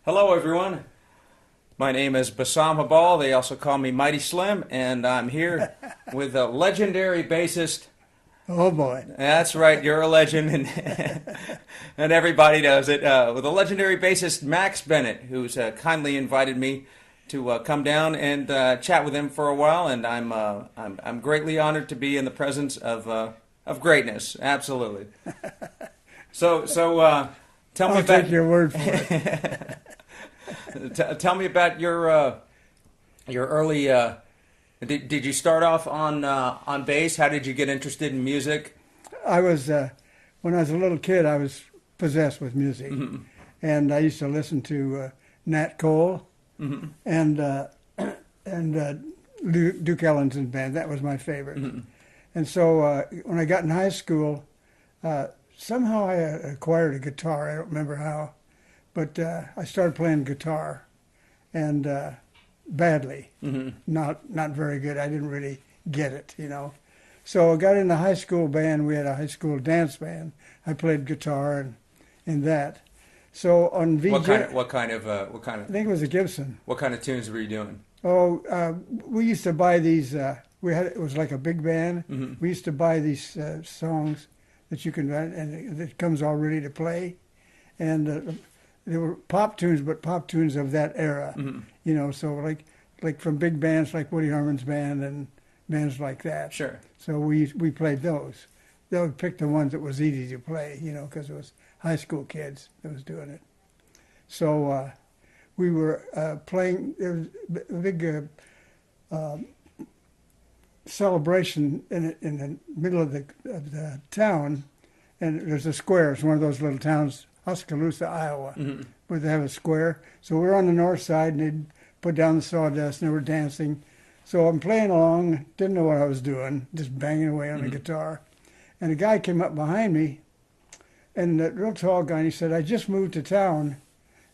Hello, everyone. My name is Bassam Habal. They also call me Mighty Slim, and I'm here with a legendary bassist. Oh boy. That's right, you're a legend, and and everybody knows it. With a legendary bassist, Max Bennett, who's kindly invited me to come down and chat with him for a while, and I'm greatly honored to be in the presence of greatness. Absolutely. So tell me I'll about take your word for it. Tell me about your early. Did you start off on bass? How did you get interested in music? I was when I was a little kid, I was possessed with music, and I used to listen to Nat Cole and Duke Ellington's band. That was my favorite. And so when I got in high school, somehow I acquired a guitar. I don't remember how, but I started playing guitar, and badly, not very good. I didn't really get it, you know. So I got in the high school band. We had a high school dance band. I played guitar and in that. So on VJ, what kind of I think it was a Gibson. what kind of tunes were you doing? Oh, we used to buy these. It was like a big band. We used to buy these songs that you can and it comes all ready to play, and they were pop tunes, but pop tunes of that era. You know, so like from big bands like Woody Herman's band and bands like that. Sure. So we played those. They would pick the ones that was easy to play, you know, because it was high school kids that was doing it. So we were playing. There was a big celebration in the middle of the town, and there's a square. It's one of those little towns, Oskaloosa, Iowa, where they have a square. So we're on the north side, and they'd put down the sawdust, and they were dancing. So I'm playing along, didn't know what I was doing, just banging away on the guitar. And a guy came up behind me, and a real tall guy, and he said, "I just moved to town,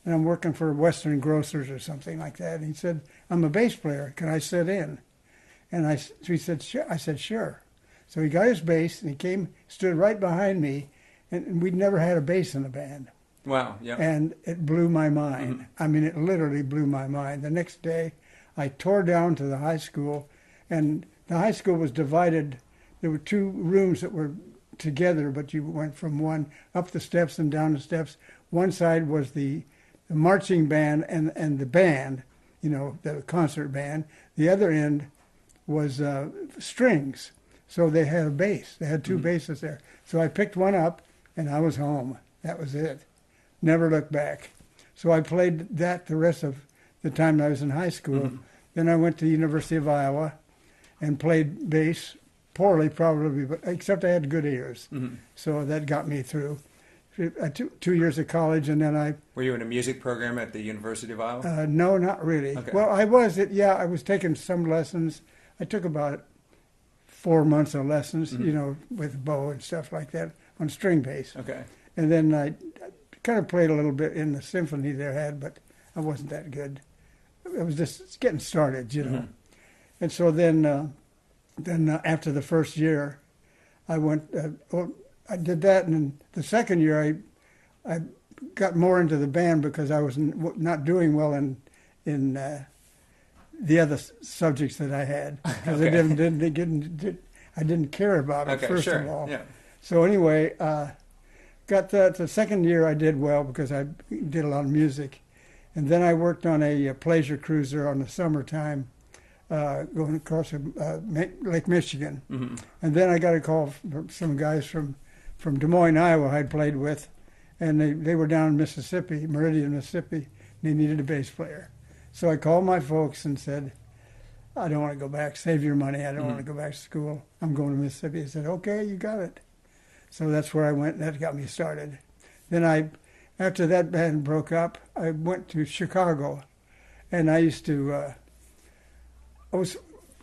and I'm working for Western Grocers or something like that." And he said, "I'm a bass player. Can I sit in?" And so he said, "Sure." I said, "Sure." So he got his bass, and he came, stood right behind me, and we'd never had a bass in the band. Wow. Yeah. And it blew my mind. I mean, it literally blew my mind. The next day, I tore down to the high school, and the high school was divided. There were two rooms that were together, but you went from one up the steps and down the steps. One side was the marching band and the band, you know, the concert band. The other end was strings. So they had a bass. They had two basses there. So I picked one up, and I was home. That was it. Never looked back. So I played that the rest of the time I was in high school. Then I went to the University of Iowa and played bass, poorly probably, but except I had good ears. So that got me through. I took 2 years of college, and then Were you in a music program at the University of Iowa? no, not really. Okay. Well, I was. I was taking some lessons. I took about 4 months of lessons, you know, with bow and stuff like that on string bass. Okay. And then I kind of played a little bit in the symphony they had, but I wasn't that good. It was just getting started, you know. And so then after the first year, I went. I did that, and then the second year, I got more into the band because I was not doing well in the other subjects that I had because I didn't care about it first of all. Yeah. So anyway, got the second year I did well because I did a lot of music, and then I worked on a pleasure cruiser on the summertime, going across Lake Michigan, and then I got a call from some guys from Des Moines, Iowa, I'd played with, and they were down in Mississippi, Meridian, Mississippi. And they needed a bass player. So I called my folks and said, "I don't want to go back. Save your money. I don't want to go back to school. I'm going to Mississippi." They said, "Okay, you got it." So that's where I went. That got me started. Then after that band broke up, I went to Chicago, and I used to. I was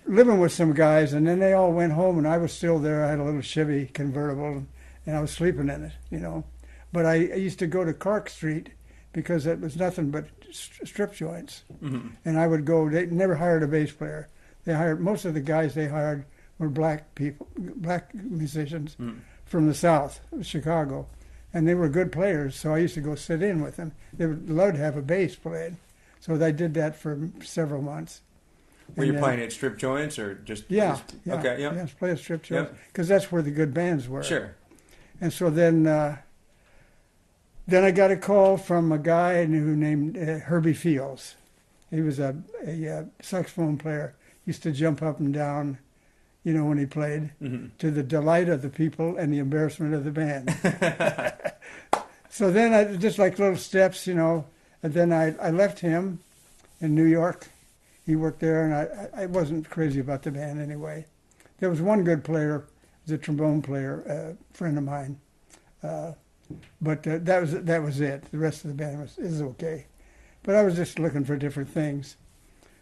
living with some guys, and then they all went home, and I was still there. I had a little Chevy convertible, and I was sleeping in it, you know. But I used to go to Clark Street because it was nothing but strip joints. And I would go. They never hired a bass player. They hired most of the guys they hired were black people, black musicians from the South, Chicago. and they were good players, so I used to go sit in with them. They would love to have a bass played, so I did that for several months. Were you playing at strip joints or just? Yeah, Okay, yeah. Yes, play at strip joints, because that's where the good bands were. Sure. And so then I got a call from a guy I knew named Herbie Fields. He was a saxophone player. Used to jump up and down, when he played, to the delight of the people and the embarrassment of the band. So then I just like little steps, and then I left him in New York. He worked there, and I wasn't crazy about the band anyway. There was one good player, the trombone player, a friend of mine, but that was it. The rest of the band was okay, but I was just looking for different things.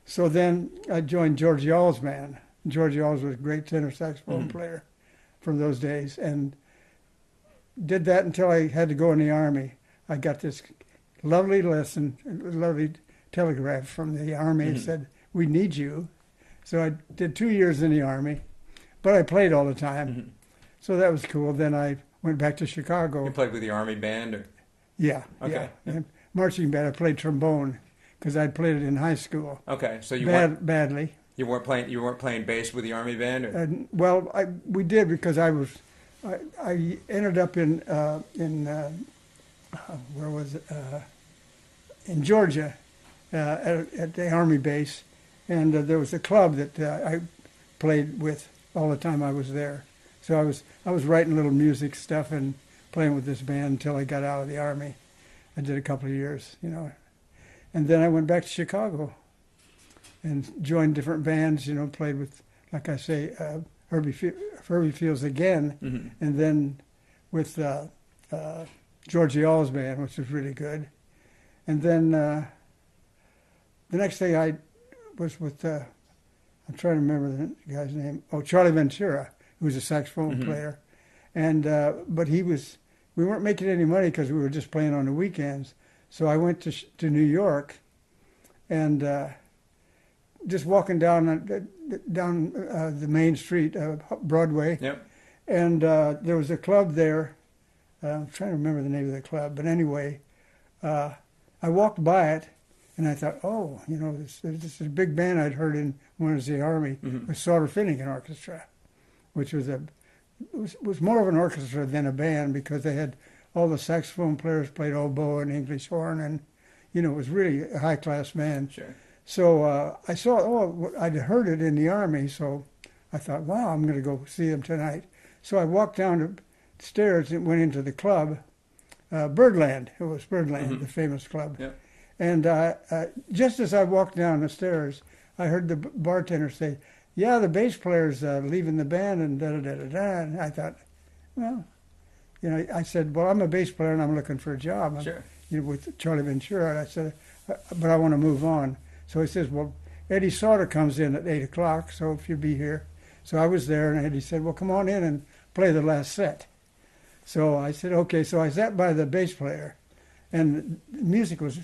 So then I joined George Yall's band. George Yalls was a great tenor saxophone player from those days, and did that until I had to go in the Army. I got this lovely telegraph from the Army and said, "We need you." So I did 2 years in the Army, but I played all the time. So that was cool. Then I went back to Chicago. You played with the Army band, or? Yeah. Okay. Yeah. Marching band. I played trombone because I'd played it in high school. Okay, so you badly. You weren't playing bass with the Army band, or? Well, we did because I ended up in where was it? In Georgia, at the Army base, and there was a club that I played with all the time I was there. So I was writing little music stuff and playing with this band until I got out of the Army. I did a couple of years, and then I went back to Chicago and joined different bands. Played with, like I say, Herbie Fields again, and then with George Yall's band, which was really good. And then the next thing I was with, I'm trying to remember the guy's name. Oh, Charlie Ventura, who was a saxophone player, and but we weren't making any money because we were just playing on the weekends. So I went to New York, and just walking down the main street, Broadway. Yep. And there was a club there. I'm trying to remember the name of the club, but anyway, I walked by it, and I thought, oh, this is a big band I'd heard in when I was in the Army, was Sauter Finnegan Orchestra, which was was more of an orchestra than a band because they had all the saxophone players played oboe and English horn, and it was really a high class band. Sure. So I saw, I'd heard it in the Army, so I thought, wow, I'm going to go see them tonight. So I walked down the stairs and went into the club, Birdland. It was Birdland, the famous club. Yep. And just as I walked down the stairs, I heard the bartender say, "Yeah, the bass player's leaving the band," and da-da-da-da-da. And I thought, well, I said, well, I'm a bass player and I'm looking for a job. Sure. With Charlie Ventura. And I said, but I want to move on. So he says, well, Eddie Sauter comes in at 8 o'clock, so if you'll be here. So I was there, and Eddie said, well, come on in and play the last set. So I said, okay. So I sat by the bass player, and the music was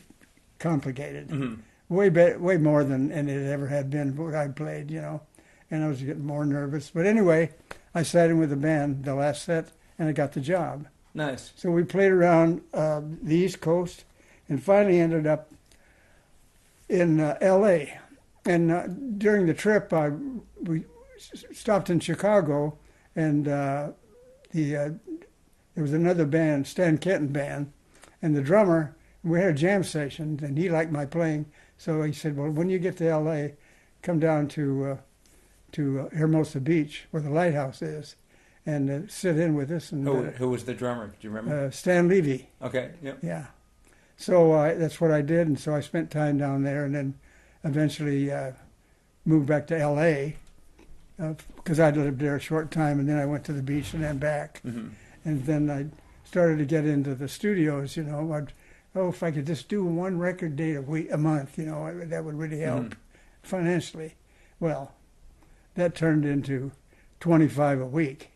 complicated, way more than it ever had been what I played, and I was getting more nervous. But anyway, I sat in with the band the last set, and I got the job. Nice. So we played around the East Coast, and finally ended up in L.A. And during the trip, we stopped in Chicago, and there was another band, Stan Kenton Band, and the drummer, we had a jam session, and he liked my playing, so he said, well, when you get to L.A., come down to Hermosa Beach, where the lighthouse is, and sit in with us. And who was the drummer? Do you remember? Stan Levy. Okay, yep. Yeah. So that's what I did, and so I spent time down there, and then eventually moved back to L.A., because I'd lived there a short time, and then I went to the beach and then back. And then I started to get into the studios, if I could just do one record date a month, that would really help financially. Well, that turned into 25 a week,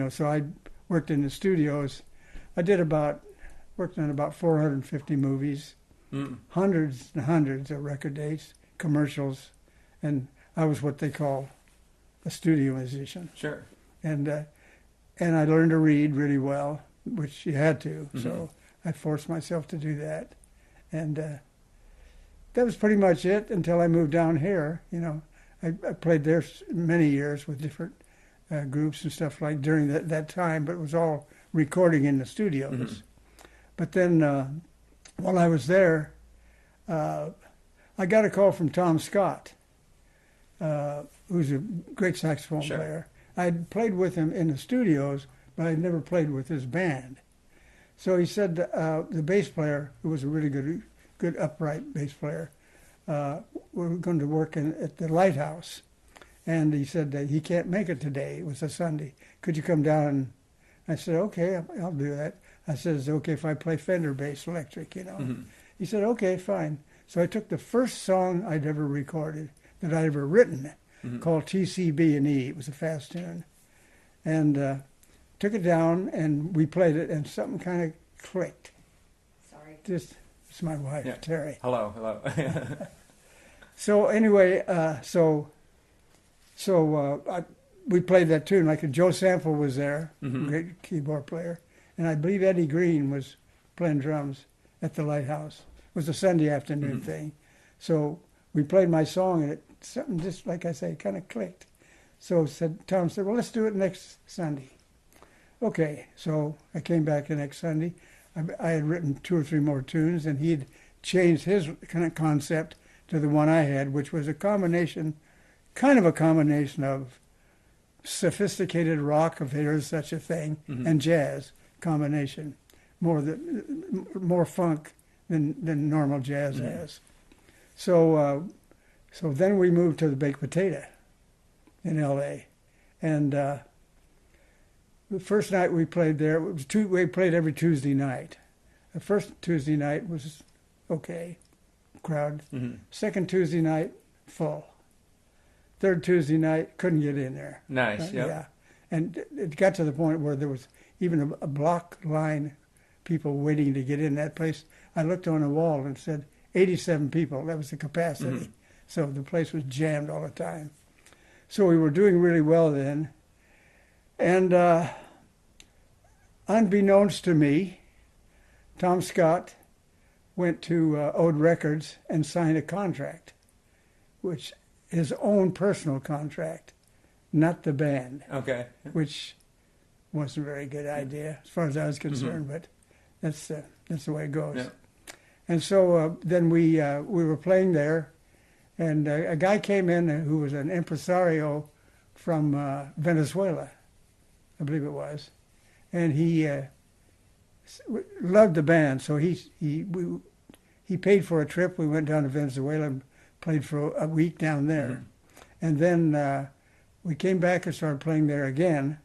so I worked in the studios. I worked on about 450 movies, hundreds and hundreds of record dates, commercials, and I was what they call a studio musician. Sure. And I learned to read really well, which you had to. So I forced myself to do that. And that was pretty much it until I moved down here. You know, I played there many years with different groups and stuff like during that time, but it was all recording in the studios. But then while I was there, I got a call from Tom Scott, who's a great saxophone player. I'd played with him in the studios, but I'd never played with his band. So he said the bass player, who was a really good upright bass player, we're going to work at the Lighthouse. And he said he can't make it today. It was a Sunday. Could you come down? And I said, okay, I'll do that. I said, is it okay if I play Fender bass electric, you know? He said, okay, fine. So I took the first song I'd ever recorded, that I'd ever written, called TCB&E. It was a fast tune. And took it down, and we played it, and something kind of clicked. Sorry. It's my wife, Terry. Hello. So anyway, we played that tune. Like Joe Sample was there, great keyboard player, and I believe Eddie Green was playing drums at the Lighthouse. It was a Sunday afternoon thing. So we played my song, and something just, like I say, kind of clicked. So Tom said, well, let's do it next Sunday. Okay, so I came back the next Sunday. I had written 2 or 3 more tunes, and he'd changed his kind of concept to the one I had, which was kind of a combination of sophisticated rock, if there is such a thing, and jazz combination, more funk than normal jazz has. So then we moved to the Baked Potato in L.A. And the first night we played there, we played every Tuesday night. The first Tuesday night was okay, crowd. Second Tuesday night, full. Third Tuesday night, couldn't get in there. Nice, Yeah. And it got to the point where there was even a block line, people waiting to get in that place. I looked on the wall and said 87 people. That was the capacity. So the place was jammed all the time. So we were doing really well then. And unbeknownst to me, Tom Scott went to Ode Records and signed a contract, which his own personal contract, not the band. Okay. Which wasn't a very good idea as far as I was concerned, but that's the way it goes. Yeah. And so then we were playing there, and a guy came in who was an impresario from Venezuela, I believe it was, and he loved the band, so he paid for a trip. We went down to Venezuela and played for a week down there, and then we came back and started playing there again.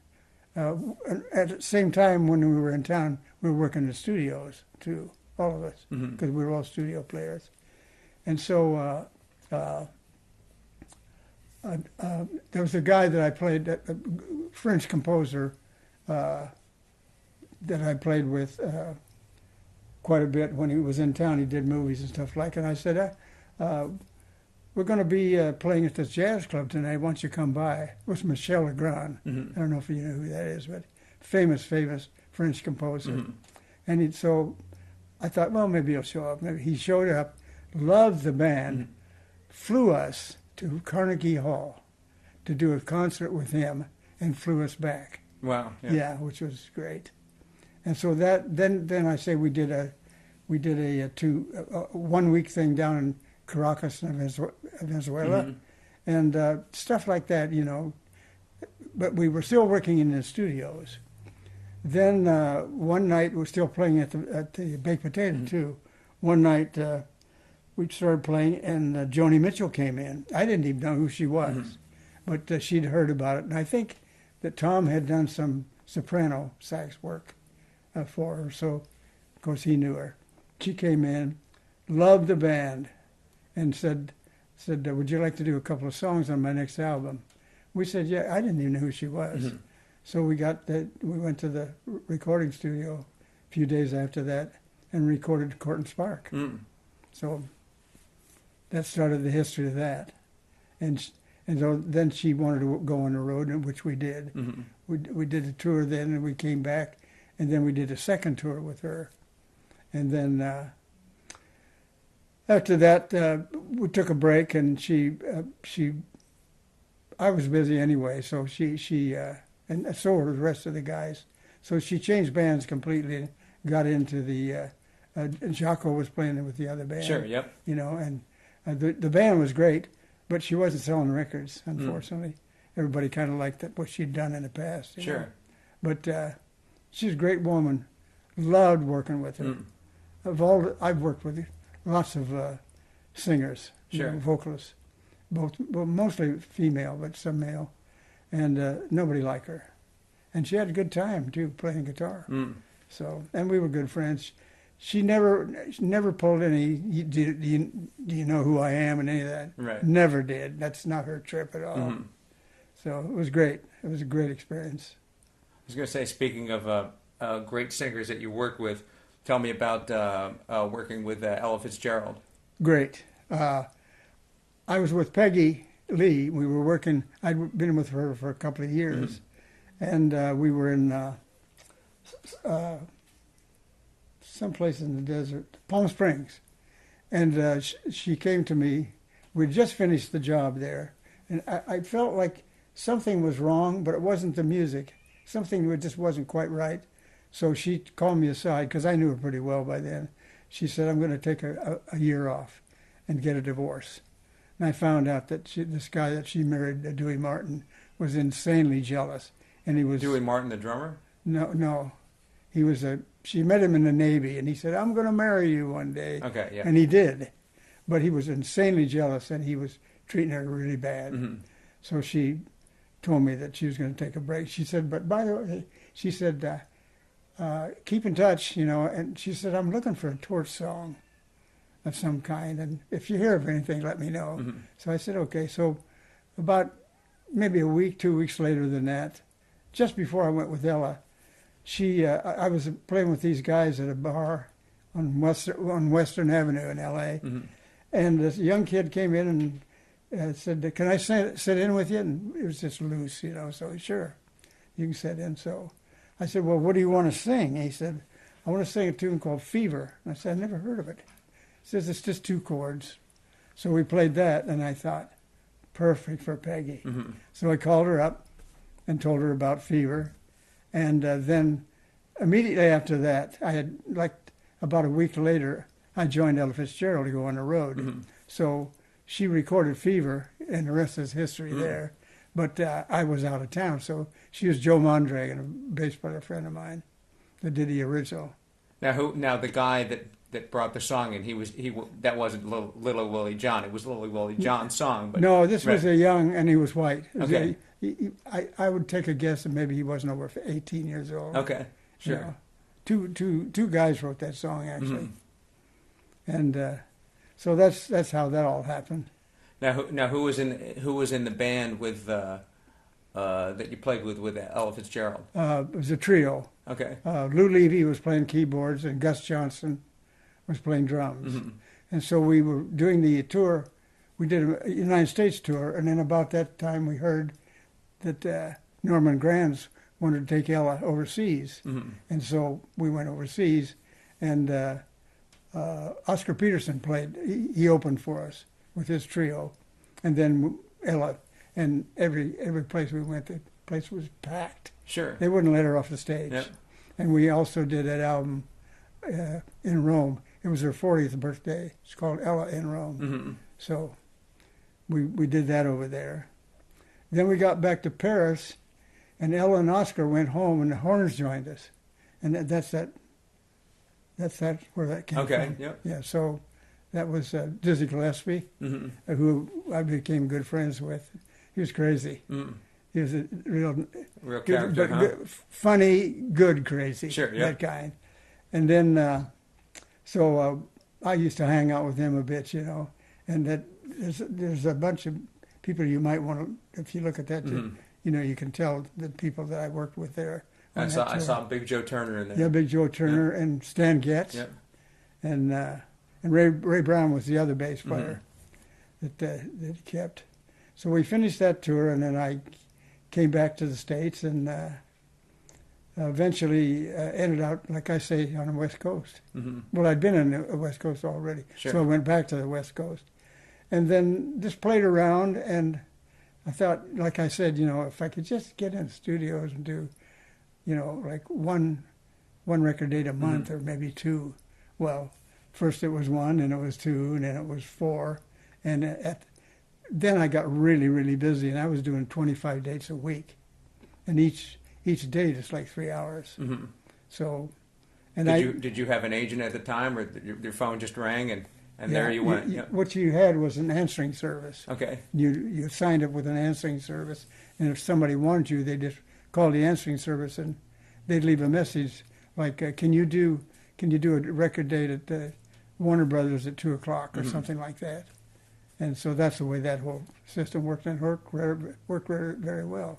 At the same time, when we were in town, we were working in the studios too, all of us, because we were all studio players. And so there was a guy that I played, a French composer that I played with quite a bit when he was in town. He did movies and stuff like that. And I said, we're going to be playing at this jazz club tonight. Why don't you come by? It was Michel Legrand. I don't know if you know who that is, but famous French composer. And so I thought, well, maybe he'll show up. Maybe he showed up, loved the band, flew us to Carnegie Hall to do a concert with him, and flew us back. Wow. Yeah, which was great. And so that then I say we did a 1 week thing down in Caracas, Venezuela, and stuff like that, you know. But we were still working in the studios. Then one night, we were still playing at the Baked Potato, too. One night, we started playing, and Joni Mitchell came in. I didn't even know who she was, but she'd heard about it. And I think that Tom had done some soprano sax work for her, so, of course, he knew her. She came in, loved the band, and said, would you like to do a couple of songs on my next album? We said, yeah. I didn't even know who she was. So we went to the recording studio a few days after that and recorded Court and Spark. So that started the history of that. And so then she wanted to go on the road, which we did. We did a tour then, and we came back, and then we did a second tour with her. And then after that, we took a break, and I was busy anyway, so and so were the rest of the guys. So she changed bands completely and got into the, Jocko was playing with the other band. Sure, yep. You know, and the band was great, but she wasn't selling records, unfortunately. Everybody kind of liked what she'd done in the past. You know? But she's a great woman. Loved working with her. I've worked with lots of singers, vocalists, well, mostly female, but some male, and nobody like her. And she had a good time too, playing guitar. So, and we were good friends. She never pulled any. Do you know who I am and any of that? Right. Never did. That's not her trip at all. So it was great. It was a great experience. I was going to say, speaking of great singers that you worked with, tell me about working with Ella Fitzgerald. Great. I was with Peggy Lee. We were working. I'd been with her for a couple of years, and we were in someplace in the desert, Palm Springs, and she came to me. We'd just finished the job there, and I felt like something was wrong, but it wasn't the music. Something just wasn't quite right. So she called me aside, because I knew her pretty well by then. She said, I'm going to take a year off and get a divorce. And I found out that this guy that she married, Dewey Martin, was insanely jealous. And he was... Dewey Martin, the drummer? No. He was she met him in the Navy, and he said, I'm going to marry you one day. Okay, yeah. And he did. But he was insanely jealous, and he was treating her really bad. So she told me that she was going to take a break. She said, but by the way, she said... keep in touch, you know, and she said, I'm looking for a torch song of some kind, and if you hear of anything, let me know. So I said, okay. So about maybe a week, 2 weeks later than that, just before I went with Ella, I was playing with these guys at a bar on Western Avenue in L.A., and this young kid came in and said, can I sit in with you? And it was just loose, you know, so sure, you can sit in. So I said, well, what do you want to sing? And he said, I want to sing a tune called Fever. And I said, I've never heard of it. He says, it's just 2 chords. So we played that, and I thought, perfect for Peggy. So I called her up and told her about Fever. And then immediately after that, I had, like about a week later, I joined Ella Fitzgerald to go on the road. So she recorded Fever, and the rest is history there. But I was out of town, so she was Joe Mondragon, a bass player friend of mine, that did the original. Now the guy that brought the song in, that wasn't Little Willie John. It was Little Willie John's song. But no, this was a young, and he was white. Okay. I would take a guess that maybe he wasn't over 18 years old. Okay, sure. You know, two guys wrote that song actually, and so that's how that all happened. Now who was in the band with that you played with Ella Fitzgerald? It was a trio. Okay. Lou Levy was playing keyboards, and Gus Johnson was playing drums. And so we were doing the tour. We did a United States tour, and then about that time we heard that Norman Granz wanted to take Ella overseas. And so we went overseas, and Oscar Peterson played. He opened for us with his trio, and then Ella, and every place we went, the place was packed. Sure. They wouldn't let her off the stage. Yep. And we also did that album in Rome. It was her 40th birthday. It's called Ella in Rome. So we did that over there. Then we got back to Paris, and Ella and Oscar went home, and the Horns joined us. And that's where that came from. Okay, yep. Yeah, so that was Dizzy Gillespie, who I became good friends with. He was crazy. He was a real character, but funny, good crazy, that kind. And then, so I used to hang out with him a bit, you know. And that there's a bunch of people you might want to, if you look at that, you know, you can tell the people that I worked with there. I saw Big Joe Turner in there. Yeah, Big Joe Turner and Stan Getz. And Ray Brown was the other bass player that he kept. So we finished that tour, and then I came back to the States, and eventually ended out, like I say, on the West Coast. Mm-hmm. Well, I'd been in the West Coast already, Sure. so I went back to the West Coast. And then just played around, and I thought, like I said, if I could just get in studios and do, like one record date a month or maybe two. Well, first it was one, and it was two, and then it was four. And then I got really, really busy, and I was doing 25 dates a week. And each date is like 3 hours. Mm-hmm. So, did you have an agent at the time, or your phone just rang and there you went? What you had was an answering service. Okay. You signed up with an answering service, and if somebody wanted you, they just called the answering service, and they'd leave a message like, "Can you do a record date at Warner Brothers at 2 o'clock or something like that?" And so that's the way that whole system worked, and worked very, very well.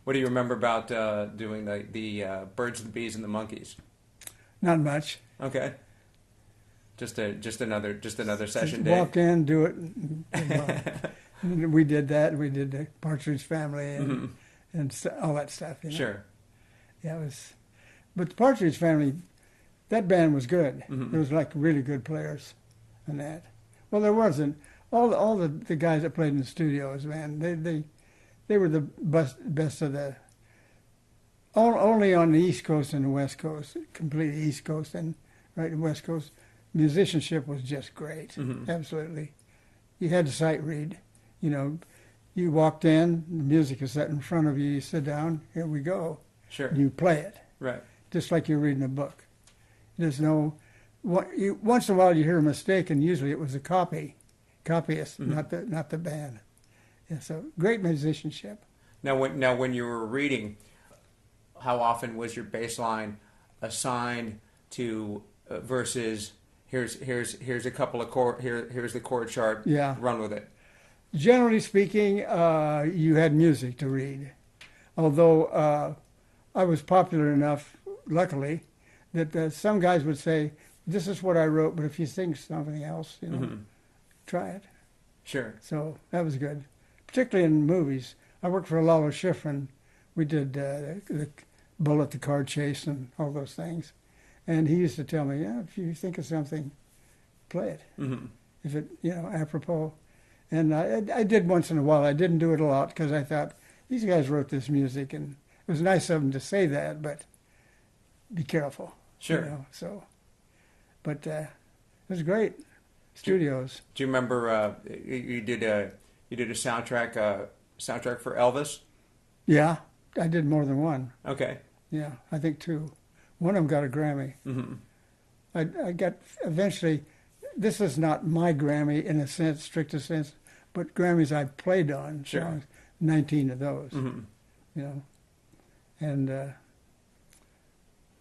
What do you remember about doing the Birds, the Bees, and the Monkeys? Not much. Okay. Just another session Just day. walk in, do it. And we did that. We did the Partridge Family and all that stuff. Sure. Yeah, it was. But the Partridge Family, that band was good. Mm-hmm. There was like really good players, and that. Well, there wasn't. All the guys that played in the studios, man, they were the best of the. Only on the East Coast and the West Coast, completely East Coast and right the West Coast, musicianship was just great. Mm-hmm. Absolutely. You had to sight read. You walked in, the music is set in front of you, you sit down, here we go. Sure. You play it. Right. Just like you're reading a book. There's no, once in a while you hear a mistake, and usually it was a copyist, not the band. Yeah, so great musicianship. Now when you were reading, how often was your bass line assigned to versus here's a couple of here's the chord chart, run with it? Generally speaking, you had music to read. Although I was popular enough, luckily, that some guys would say, "This is what I wrote, but if you think something else, try it." Sure. So that was good, particularly in movies. I worked for Lalo Schifrin. We did the Bullet, the Car Chase, and all those things. And he used to tell me, if you think of something, play it. Mm-hmm. If it, apropos. And I did once in a while. I didn't do it a lot because I thought, these guys wrote this music, and it was nice of them to say that, but be careful. Sure. But it was great. Studios. Do you remember you did a soundtrack for Elvis? Yeah, I did more than one. Okay. Yeah, I think two. One of them got a Grammy. Mm-hmm. I got eventually. This is not my Grammy in a sense, strictest sense, but Grammys I played on. Sure. Songs, 19 of those. Mm-hmm. And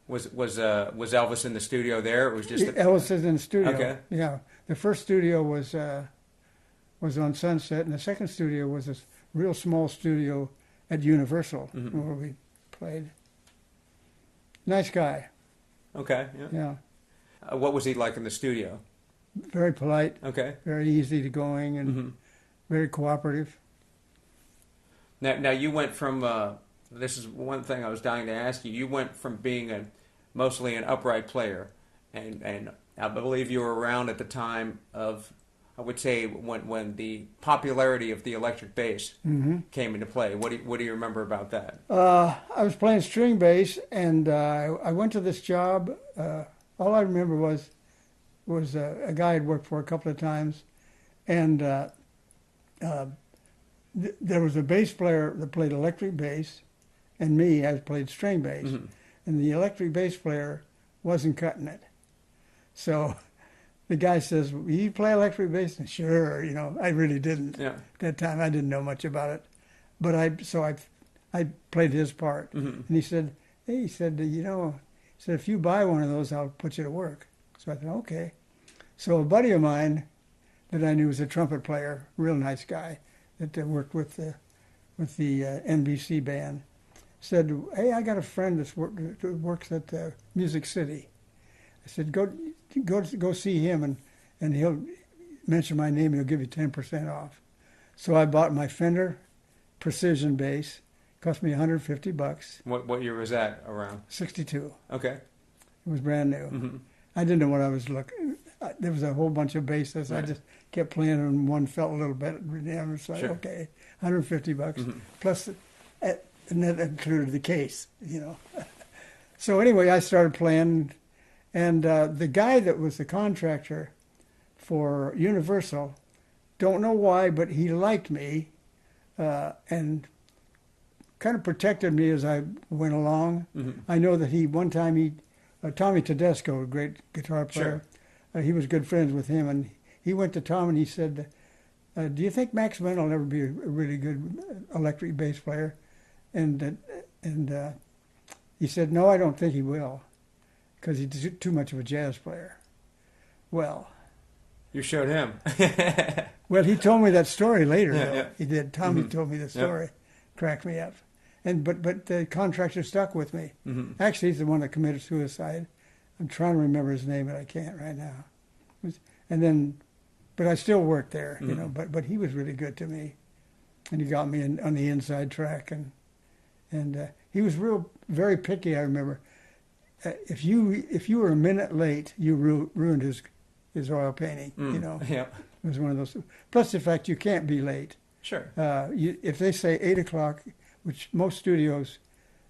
was Elvis in the studio there? It was just Elvis is in the studio. Okay. Yeah, the first studio was on Sunset, and the second studio was this real small studio at Universal where we played. Nice guy. Okay. Yeah. What was he like in the studio? Very polite. Okay. Very easy to going and very cooperative. Now you went from this is one thing I was dying to ask you. You went from being mostly an upright player, and I believe you were around at the time of, I would say, when the popularity of the electric bass came into play. What do you remember about that? I was playing string bass, and I went to this job. All I remember was a guy I'd worked for a couple of times, and there was a bass player that played electric bass, and me, I played string bass, and the electric bass player wasn't cutting it. So the guy says, "Will you play electric bass?" And sure, I really didn't. Yeah. At that time, I didn't know much about it, but I played his part, and he said, "Hey," he said, if you buy one of those, I'll put you to work." So I thought, okay. So a buddy of mine that I knew was a trumpet player, real nice guy, that worked with the NBC band, said, "Hey, I got a friend that works at Music City." I said, go see him, and he'll mention my name. He'll give you 10% off. So I bought my Fender Precision bass, Cost me $150. What year was that around? 62. Okay. It was brand new. Mm-hmm. I didn't know what I was looking. There was a whole bunch of basses. Right. I just kept playing, and one felt a little bit. And it's like, Sure. okay, $150 Mm-hmm. plus, and that included the case, you know. So anyway, I started playing, and the guy that was the contractor for Universal, don't know why, but he liked me, and kind of protected me as I went along. Mm-hmm. I know that one time Tommy Tedesco, a great guitar player, he was good friends with him, and he went to Tom and he said, do you think Max Bennett will ever be a really good electric bass player? And he said, no, I don't think he will, because he's too much of a jazz player. Well, you showed him. well, he told me that story later. Yeah, though. yeah. He did. Tommy Mm-hmm. told me the story. Yep. Cracked me up. But the contractor stuck with me. Mm-hmm. Actually, he's the one that committed suicide. I'm trying to remember his name, but I can't right now. But I still worked there, you know. But he was really good to me, and he got me on the inside track, and he was very picky. I remember, if you were a minute late, you ruined his oil painting. You know, Yeah. it was one of those. Plus the fact you can't be late. Sure. If they say 8:00, which most studios,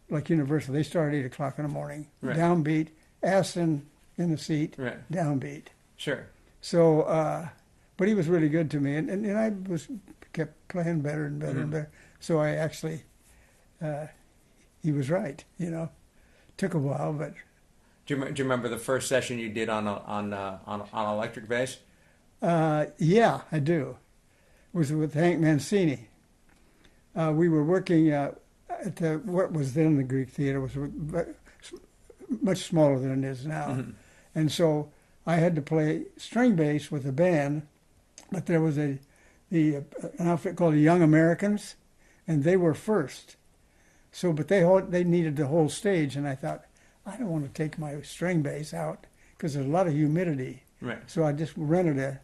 like Universal, they start at 8:00 in the morning. Right. Downbeat, ass in the seat, Right. downbeat. Sure. So, but he was really good to me, and I kept playing better and better and better. So I actually, he was right. You know, took a while, but. Do you remember the first session you did on electric bass? Yeah, I do. It was with Hank Mancini. We were working at what was then the Greek Theater. It was much smaller than it is now. Mm-hmm. And so I had to play string bass with the band, but there was an outfit called the Young Americans, and they were first. So, but they needed the whole stage, and I thought, I don't want to take my string bass out because there's a lot of humidity. Right. So I just rented an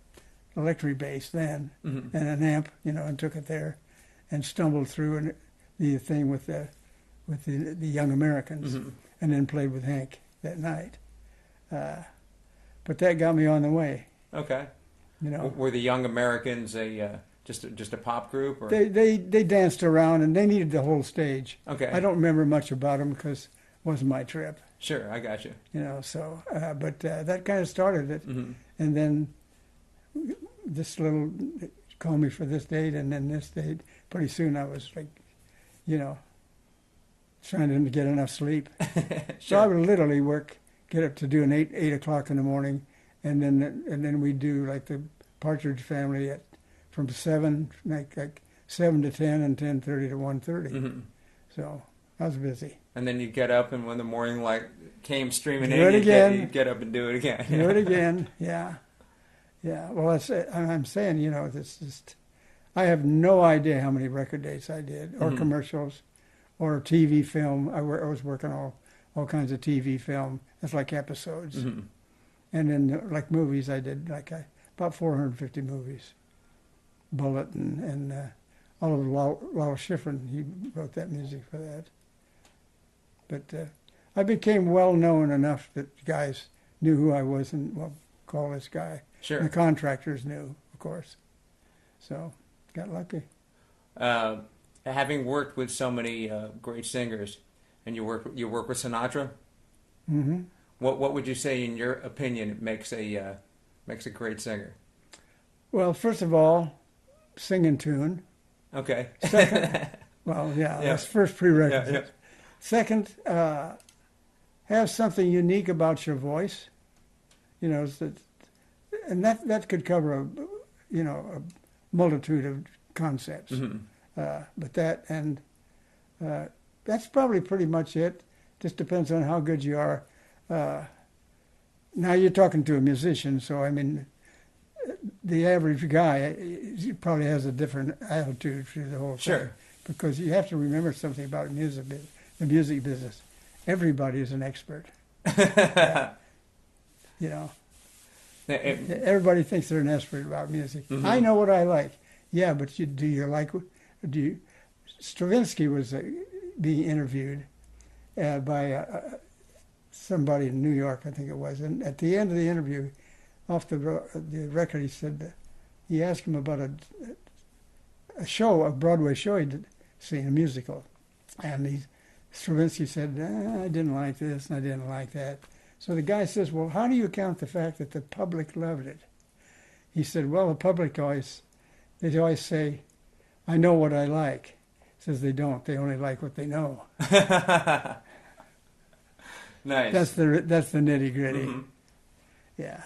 electric bass then Mm-hmm. and an amp, you know, and took it there, and stumbled through the thing with the Young Americans, Mm-hmm. and then played with Hank that night. But that got me on the way. Okay. You know, Were the Young Americans just a pop group? Or? they danced around and they needed the whole stage. Okay. I don't remember much about them because it wasn't my trip. Sure, I got you. You know, so but that kind of started it, Mm-hmm. and then this little call me for this date and then this date. Pretty soon I was like, you know, trying to get enough sleep. Sure. So I would literally get up to do an 8:00 in the morning, and then we do like the Partridge Family from 7 to 10 and 10:30 to 1:30. Mm-hmm. So I was busy. And then you get up, and when the morning light came streaming Do it in, again. you'd get up and do it again. Do it again. Yeah. Well, I'm saying, you know, it's just, I have no idea how many record dates I did, or Mhm. commercials, or TV film. I was working all kinds of TV film. It's like episodes. Mm-hmm. And then like movies, I did about 450 movies. Bullet and Oliver Lowell Schifrin, he wrote that music for that. But I became well known enough that guys knew who I was and, well, call this guy. Sure. And the contractors knew, of course. So got lucky. Having worked with so many great singers, and you work with Sinatra. Mm-hmm. What would you say, in your opinion, makes a great singer? Well, first of all, sing in tune. Okay. Second, well, yeah, that's first prerequisite. Yeah. Second, have something unique about your voice. You know, and that could cover a multitude of concepts. Mm-hmm. But that's probably pretty much it. Just depends on how good you are. Now you're talking to a musician, so I mean, the average guy he probably has a different attitude through the whole thing. Sure. Because you have to remember something about the music business. Everybody is an expert. You know, everybody thinks they're an expert about music. Mm-hmm. I know what I like. Yeah, but do you like? Stravinsky was being interviewed by somebody in New York, I think it was. And at the end of the interview, off the record, he said, he asked him about a show, a Broadway show he'd seen, a musical. And Stravinsky said, I didn't like this and I didn't like that. So the guy says, well, how do you account the fact that the public loved it? He said, well, the public they always say, I know what I like. He says they don't. They only like what they know. Nice. That's the nitty gritty. Mm-hmm. Yeah.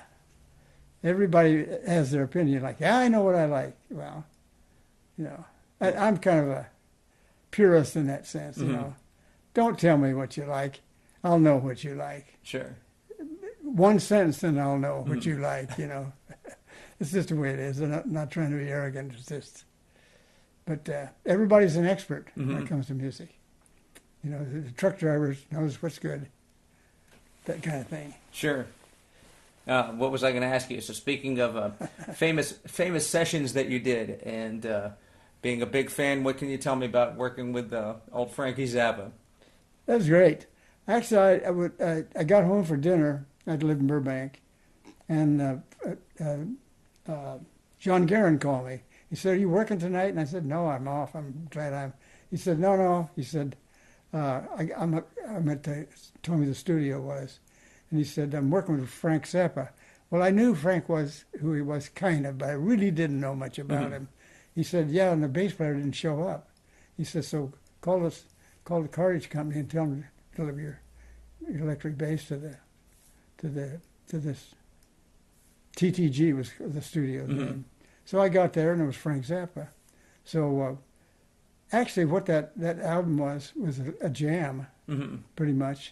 Everybody has their opinion. Like, yeah, I know what I like. Well, you know, I'm kind of a purist in that sense. You know, don't tell me what you like. I'll know what you like. Sure. One sentence, and I'll know what you like. You know, it's just the way it is. I'm not trying to be arrogant. It's just, but everybody's an expert when it comes to music. You know, the truck driver knows what's good. That kind of thing. Sure. What was I going to ask you? So speaking of famous sessions that you did, and being a big fan, what can you tell me about working with old Frankie Zappa? That was great. Actually, I got home for dinner. I lived in Burbank, and John Guerin called me. He said, "Are you working tonight?" And I said, "No, I'm off. I'm glad I'm." He said, "No." He said, "I'm at told me the studio was." And he said, I'm working with Frank Zappa. Well, I knew Frank was who he was, kind of, but I really didn't know much about him. He said, yeah, and the bass player didn't show up. He said, so call the carriage company and tell them to deliver your electric bass to this TTG was the studio name. So I got there, and it was Frank Zappa. So actually what that album was a jam, pretty much.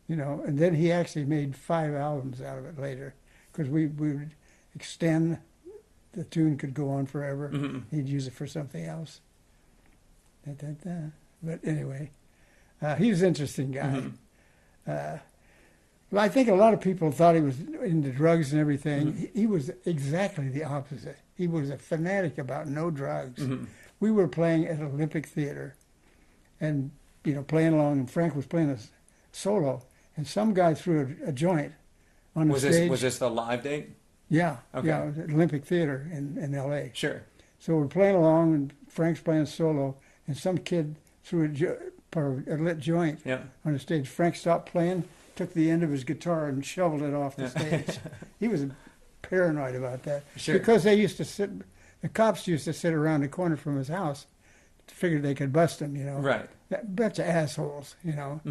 You know, and then he actually made 5 albums out of it later, because we would extend, the tune could go on forever. He'd use it for something else. But anyway, he was an interesting guy. Well, I think a lot of people thought he was into drugs and everything. He was exactly the opposite. He was a fanatic about no drugs. We were playing at Olympic Theater, and you know, playing along, and Frank was playing a solo. And some guy threw a joint on the stage. Was this the live date? Yeah. Okay. Yeah, it was at Olympic Theater in L.A. Sure. So we're playing along, and Frank's playing solo, and some kid threw a lit joint on the stage. Frank stopped playing, took the end of his guitar, and shoveled it off the stage. He was paranoid about that. Sure. Because the cops used to sit around the corner from his house, figured they could bust him, you know. Right. That bunch of assholes, you know.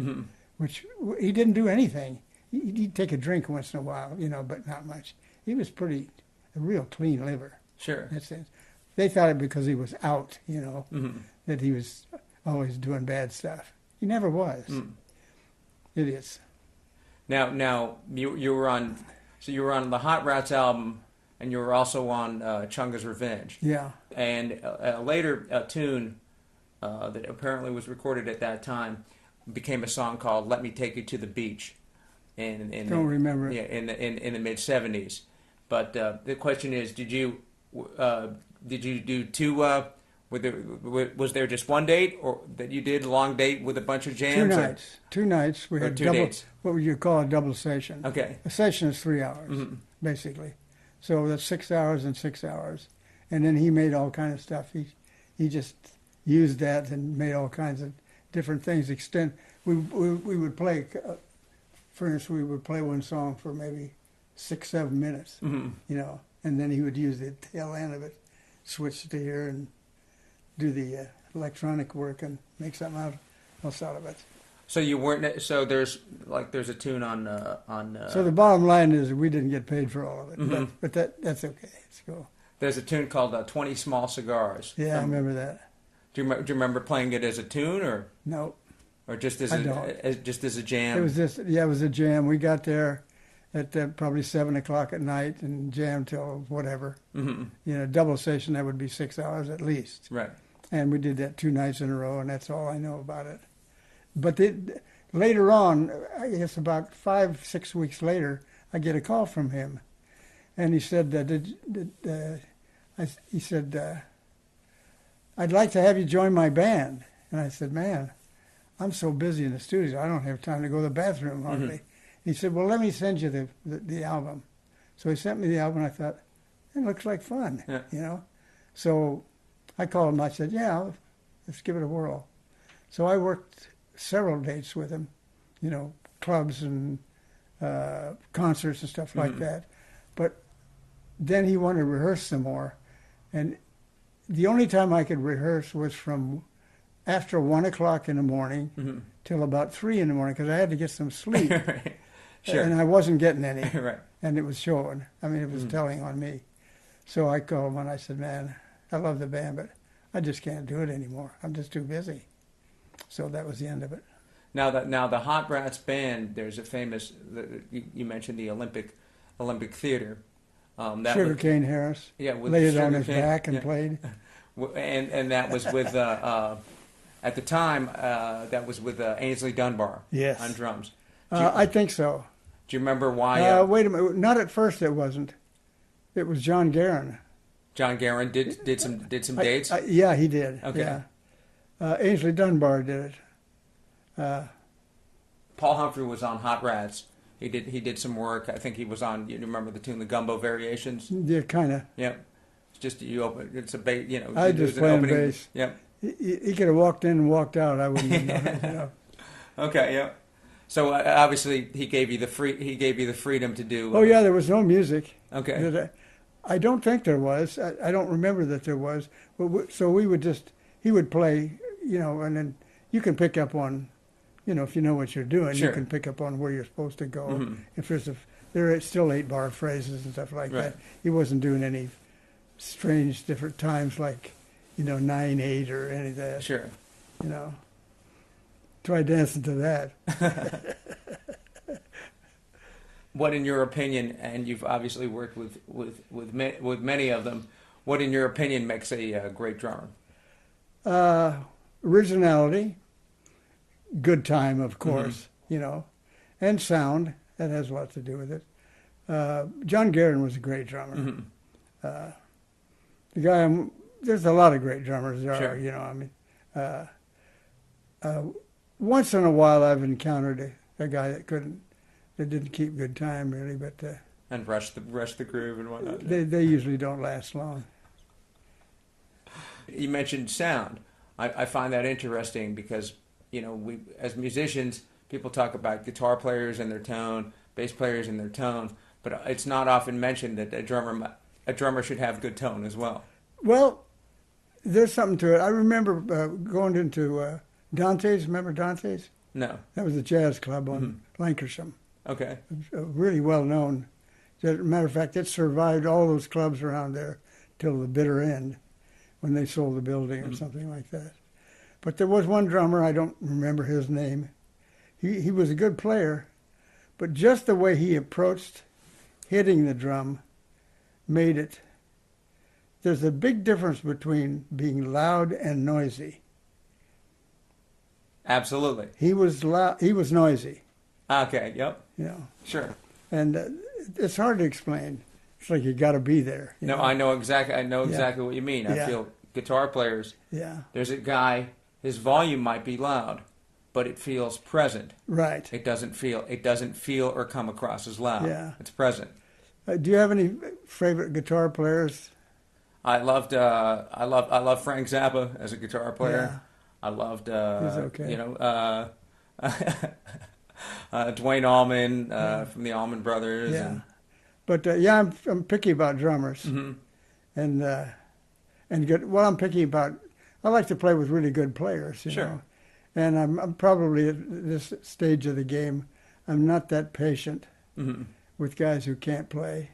Which he didn't do anything. He'd take a drink once in a while, you know, but not much. He was a real clean liver. Sure. In that sense. They thought it because he was out, you know, that he was always doing bad stuff. He never was. Idiots. Now you were on the Hot Rats album, and you were also on Chunga's Revenge. Yeah. And later a tune that apparently was recorded at that time became a song called "Let Me Take You to the Beach." Don't remember it. Yeah, in the mid-70s. But the question is, did you do two? Was there just one date, or that you did a long date with a bunch of jams? 2 nights. 2 nights. We had 2 double. dates. What would you call a double session? Okay. A session is 3 hours, basically. So that's 6 hours and 6 hours, and then he made all kind of stuff. He just used that and made all kinds of different things. We would play, for instance, we would play one song for maybe 6-7 minutes, you know, and then he would use the tail end of it, switch to here and do the electronic work and make something else out of it. So you weren't. So there's a tune on. So the bottom line is we didn't get paid for all of it, but that's okay. It's cool. There's a tune called 20 Small Cigars. Yeah, I remember that. Do you remember playing it as a tune, or no? Or just as a jam? It was it was a jam. We got there at probably 7 o'clock at night and jammed till whatever. You know, double session, that would be 6 hours at least. Right. And we did that 2 nights in a row, and that's all I know about it. But later on, I guess about 5-6 weeks later, I get a call from him, and he said, I'd like to have you join my band. And I said, man, I'm so busy in the studio, I don't have time to go to the bathroom hardly. He said, well, let me send you the album. So he sent me the album, and I thought, it looks like fun, you know. So I called him, I said, yeah, let's give it a whirl. So I worked several dates with him, you know, clubs and concerts and stuff like that. But then he wanted to rehearse some more. And the only time I could rehearse was from after 1 o'clock in the morning till about 3 in the morning, because I had to get some sleep. Right. Sure. And I wasn't getting any. Right. And it was showing. I mean, it was telling on me. So I called him and I said, man, I love the band, but I just can't do it anymore. I'm just too busy. So that was the end of it. Now the Hot Rats band, there's a famous. You mentioned the Olympic Theater. Sugarcane Harris. Yeah, with laid it on his Sugarcane, back and played. And that was with at the time that was with Ainsley Dunbar. Yes. On drums. I think so. Do you remember why? Wait a minute. Not at first. It wasn't. It was John Guerin. John Guerin did some dates. Yeah, he did. Okay. Yeah. Ainsley Dunbar did it. Paul Humphrey was on Hot Rats. He did some work. I think he was on. You remember the tune, the Gumbo Variations? Yeah, kind of. Yeah. It's just you open. It's a bass. You know. I just playing bass. Yep. He could have walked in and walked out. I wouldn't have known it. You know. Okay. Yeah. So obviously he gave you the freedom to do. Oh yeah, there was no music. Okay. I don't think there was. I don't remember that there was. So we would he would play, you know, and then you can pick up on, you know, if you know what you're doing, Sure. you can pick up on where you're supposed to go. If there are still 8-bar phrases and stuff like that. He wasn't doing any strange different times like, you know, 9/8 or any of that. Sure. You know. Try dancing to that. What, in your opinion, and you've obviously worked with many of them, what, in your opinion, makes a great drummer? Originality, good time, of course, you know, and sound. That has a lot to do with it. John Guerin was a great drummer. The guy, there's a lot of great drummers there Sure. are, you know. I mean, once in a while I've encountered a guy that didn't keep good time really, but And rush the groove and whatnot. they usually don't last long. You mentioned sound. I find that interesting because, you know, we as musicians, people talk about guitar players and their tone, bass players and their tone, but it's not often mentioned that a drummer should have good tone as well. Well, there's something to it. I remember going into Dante's. Remember Dante's? No. That was a jazz club on Lancashire. Okay. Really well known. As a matter of fact, it survived all those clubs around there till the bitter end when they sold the building or something like that. But there was one drummer, I don't remember his name. He was a good player, but just the way he approached hitting the drum made it. There's a big difference between being loud and noisy. Absolutely. He was loud. He was noisy. Okay. Yep. You know. Sure. And it's hard to explain. It's like you got to be there. No, know? I know exactly what you mean. I feel guitar players. Yeah. There's a guy. His volume might be loud, but it feels present. Right. It doesn't feel or come across as loud. Yeah. It's present. Do you have any favorite guitar players? I love Frank Zappa as a guitar player. Yeah. I loved He's okay. you know Dwayne Allman from the Allman Brothers. Yeah. And, But yeah, I'm picky about drummers, and good. Well, I'm picky about. I like to play with really good players, you Sure. know. And I'm probably at this stage of the game, I'm not that patient with guys who can't play.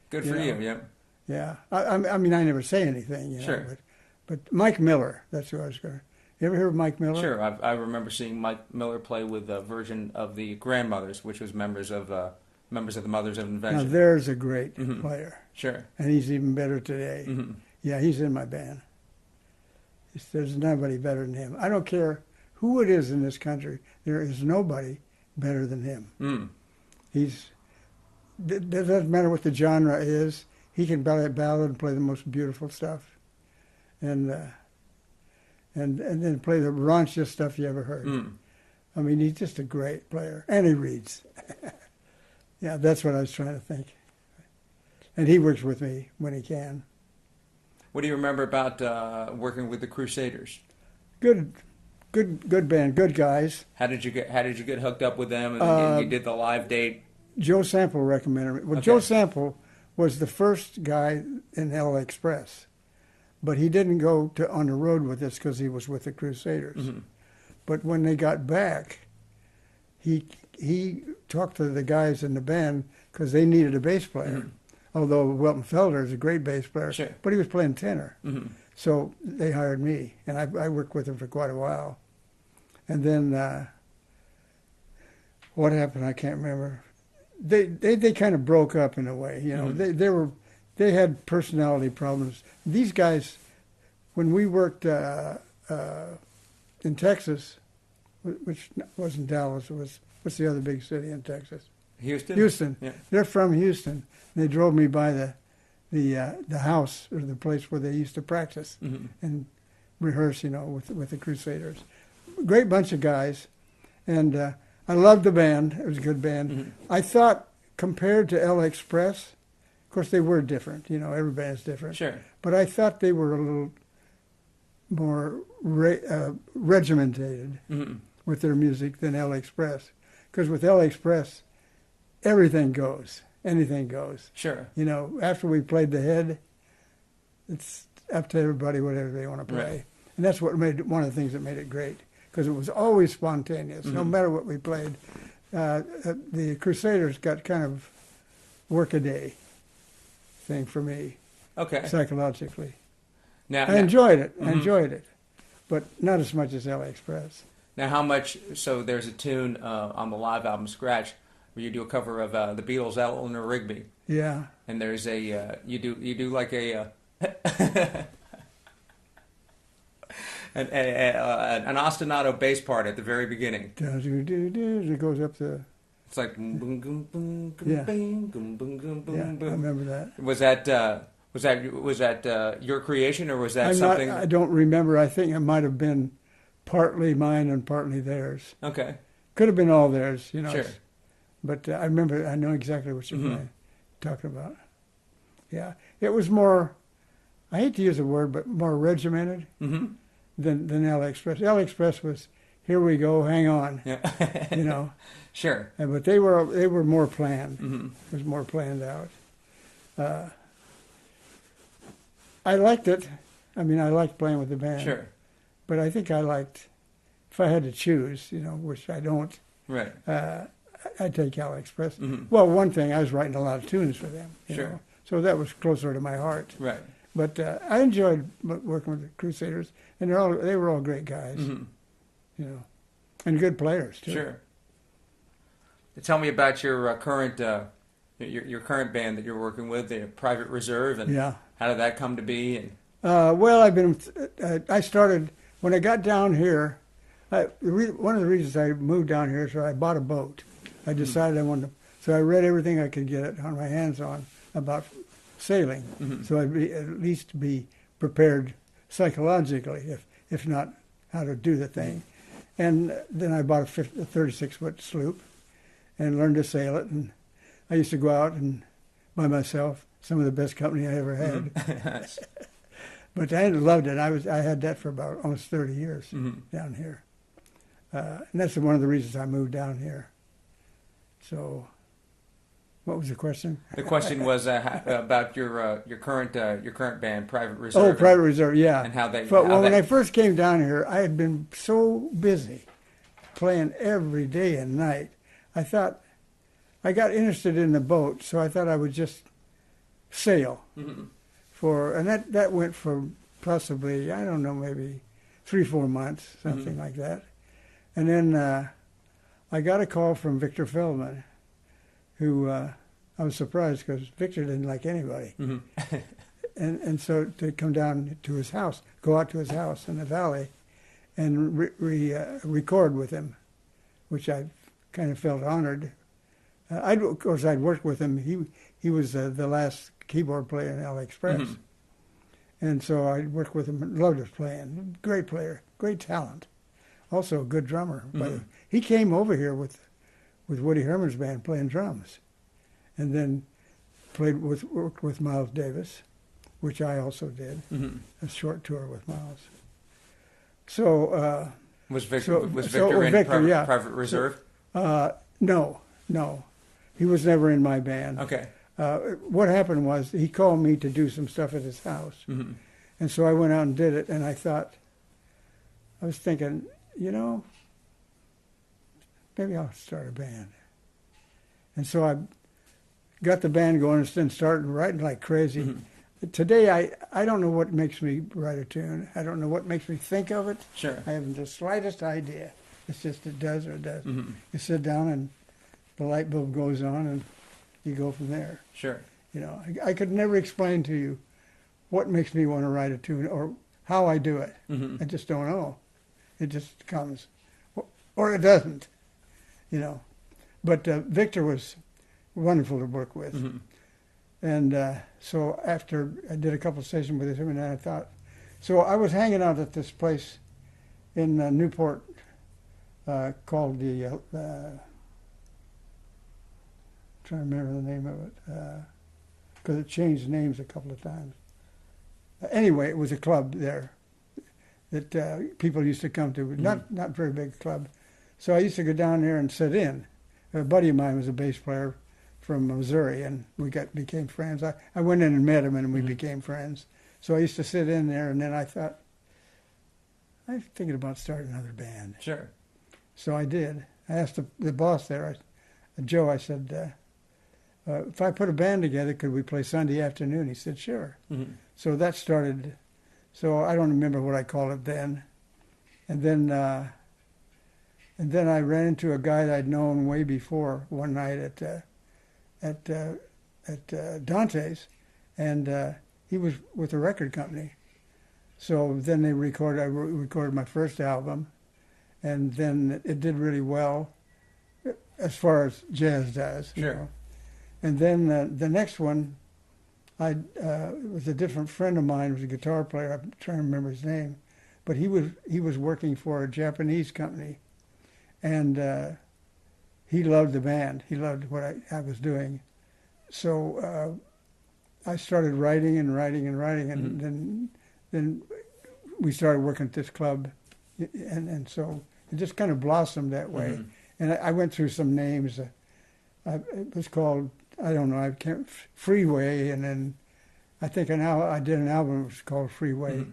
Good for you. Yeah. Yeah. I mean, I never say anything, you know. Sure. But Mike Miller, that's who I was going to. You ever hear of Mike Miller? Sure. I remember seeing Mike Miller play with a version of the Grandmothers, which was members of the Mothers of Now Invention. there's a great player, Sure. and he's even better today. Yeah, he's in my band. There's nobody better than him. I don't care who it is in this country. There is nobody better than him. It doesn't matter what the genre is. He can play a ballad and play the most beautiful stuff. And and then play the raunchiest stuff you ever heard. I mean, he's just a great player, and he reads. Yeah, that's what I was trying to think. And he works with me when he can. What do you remember about working with the Crusaders? Good band, good guys. How did you get hooked up with them? And then you did the live date. Joe Sample recommended me. Well, Okay. Joe Sample was the first guy in LA Express, but he didn't go on the road with us because he was with the Crusaders. But when they got back, he talked to the guys in the band because they needed a bass player. Although Welton Felder is a great bass player, Sure. but he was playing tenor. So they hired me, and I worked with him for quite a while. And then what happened, I can't remember. They kind of broke up in a way, you know. They had personality problems. These guys, when we worked in Texas, which wasn't Dallas, it was, what's the other big city in Texas? Houston? Houston. Yeah. They're from Houston. They drove me by the house or the place where they used to practice and rehearse, you know, with the Crusaders. Great bunch of guys, and I loved the band. It was a good band. I thought compared to L Express, of course they were different. You know, every band's different. Sure. But I thought they were a little more regimented with their music than L Express, because with L Express, everything goes. Anything goes. Sure. You know, after we played the head, it's up to everybody whatever they want to play. Right. And that's what made one of the things that made it great, because it was always spontaneous, no matter what we played. The Crusaders got kind of work-a-day thing for me, Okay. psychologically. Now, I enjoyed it. I enjoyed it, but not as much as LA Express. Now, how much? So there's a tune on the live album Scratch where you do a cover of the Beatles' Eleanor Rigby, Yeah. and there's a you do like a an ostinato bass part at the very beginning. It goes up the. It's like boom, boom, boom, boom, Yeah. boom, boom, boom, boom, Yeah, boom. I remember that. Was that your creation, or was that something? I don't remember. I think it might have been partly mine and partly theirs. Okay. Could have been all theirs, you know. Sure. But I remember. I know exactly what you're talking about. Yeah, it was more. I hate to use the word, but more regimented than L Express. L Express was, here we go, hang on, Yeah. you know. Sure. But they were more planned. It was more planned out. I liked it. I mean, I liked playing with the band. Sure. But I think I liked, if I had to choose, you know, which I don't, Right. I'd take Al Express. Well, one thing, I was writing a lot of tunes for them. You Sure. know, so that was closer to my heart. Right. But I enjoyed working with the Crusaders, and they were all great guys, you know, and good players too. Sure. Tell me about your current your current band that you're working with, the Private Reserve, and Yeah. how did that come to be? And Well, I started when I got down here. One of the reasons I moved down here is I bought a boat. I decided I wanted to, so I read everything I could get on my hands on about sailing, so I'd at least be prepared psychologically, if not how to do the thing. And then I bought a 36-foot sloop and learned to sail it. And I used to go out and by myself, some of the best company I ever had. But I loved it. I had that for about almost 30 years down here. And that's one of the reasons I moved down here. So, what was the question? the question was about your current band, Private Reserve. Oh, Private Reserve, yeah. And how they. But how when that- I first came down here, I had been so busy playing every day and night. I thought I got interested in the boat, so I thought I would just sail and that went for possibly, I don't know, maybe 3-4 months, something like that. And then I got a call from Victor Feldman, who I was surprised because Victor didn't like anybody. And so to come down to his house, go out to his house in the valley and record with him, which I kind of felt honored. Of course, I'd worked with him. He was the last keyboard player in L Express. And so I worked with him and loved his playing. Great player, great talent. Also a good drummer. But he came over here with Woody Herman's band playing drums. And then worked with Miles Davis, which I also did. A short tour with Miles. So was Victor in Private Reserve? No. He was never in my band. Okay. What happened was he called me to do some stuff at his house. And so I went out and did it, and I was thinking, maybe I'll start a band. And so I got the band going and then started writing like crazy. Today, I don't know what makes me write a tune. I don't know what makes me think of it. Sure. I haven't the slightest idea. It's just it does or it doesn't. You sit down and the light bulb goes on and you go from there. Sure. I could never explain to you what makes me want to write a tune or how I do it. I just don't know. It just comes. Or it doesn't, But Victor was wonderful to work with. And so after I did a couple of sessions with him, and then I thought, so I was hanging out at this place in Newport called the, trying to remember the name of it, because it changed names a couple of times. Anyway, it was a club there that people used to come to, not very big club. So I used to go down there and sit in. A buddy of mine was a bass player from Missouri, and we became friends. I went in and met him, and we became friends. So I used to sit in there, and then I thought, I'm thinking about starting another band. Sure. So I did. I asked the boss there, Joe, I said, if I put a band together, could we play Sunday afternoon? He said, sure. So that started. So I don't remember what I called it then. And then I ran into a guy that I'd known way before one night at Dante's, and he was with a record company. So then I recorded my first album, and then it did really well, as far as jazz does. Sure. And then the next one, it was a different friend of mine, was a guitar player. I'm trying to remember his name, but he was working for a Japanese company, and he loved the band. He loved what I was doing. So I started writing, and then we started working at this club, and so it just kind of blossomed that way. And I went through some names. It was called, I don't know, Freeway, and then I think I did an album that was called Freeway.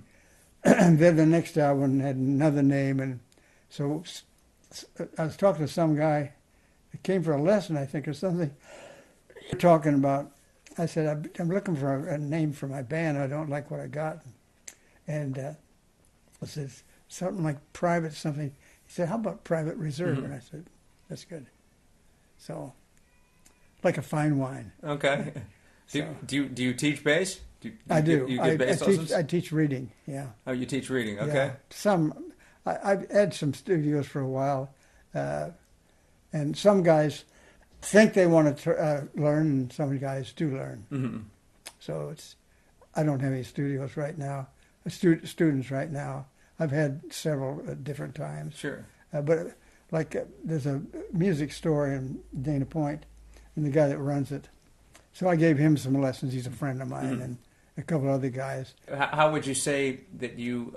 And then the next album had another name, and so I was talking to some guy that came for a lesson, I think, or something, talking about, I said, I'm looking for a name for my band. I don't like what I got. And I said, something like Private something. He said, how about Private Reserve? And I said, that's good. So, like a fine wine. Okay. Do you teach bass? I do. You give bass lessons? I teach reading, yeah. Oh, you teach reading, okay. Yeah. Some, I've had some studios for a while, and some guys think they want to learn, and some guys do learn. So I don't have any studios right now, students right now. I've had several at different times. Sure. But there's a music store in Dana Point, and the guy that runs it. So I gave him some lessons. He's a friend of mine, and a couple other guys. How would you say that you,